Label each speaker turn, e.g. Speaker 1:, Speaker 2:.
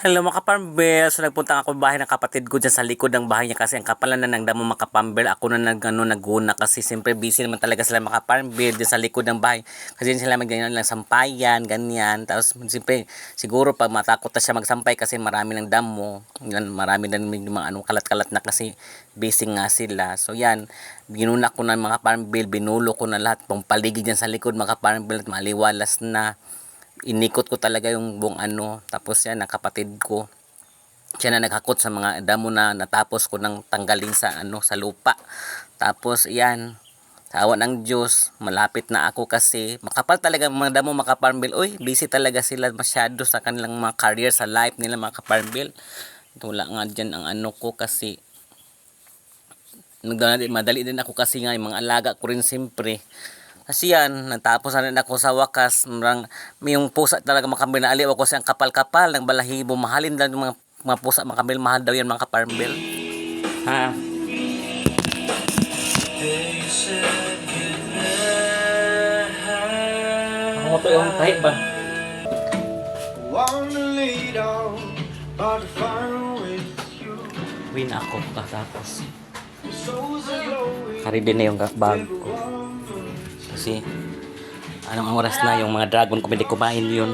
Speaker 1: Hello mga kapambel. So nagpunta ako sa bahay ng kapatid ko dyan sa likod ng bahay niya kasi ang kapalan na ng damo mga kapambel. Ako na naguna kasi siyempre busy naman talaga sila mga kapambel dyan sa likod ng bahay. Kasi sila magganyan lang sampayan, ganyan. Tapos siyempre siguro pag matakot na siya magsampay kasi marami ng damo. Yan, marami na mga kalat-kalat na kasi busy nga sila. So yan, ginuna ko na mga kapambel, binulo ko na lahat pang paligid dyan sa likod mga kapambel at maliwalas na. Inikot ko talaga yung buong tapos yan ang kapatid ko siya na naghakot sa mga damo na natapos ko nang tanggalin sa sa lupa. Tapos yan, sa awa ng Diyos malapit na ako kasi makapal talaga mga damo mga kaparmbil. Uy, busy talaga sila masyado sa kanilang mga career sa life nila mga kaparmbil. Wala nga dyan ang ko kasi madali din ako kasi nga yung mga alaga ko rin siyempre. Kasi yan, natapos na rin ako sa wakas. Yung pusa talaga makambel na aliw ako sa kapal-kapal ng balahibo. Mahalin lang yung mga pusa makambel. Mahal daw yan mga kaparmbel. Ha? Ako ito yung kahit ba? Win ako katapos. Kari din na yung bag ko. Kasi anong oras na yung mga dragon ko hindi kumain yun.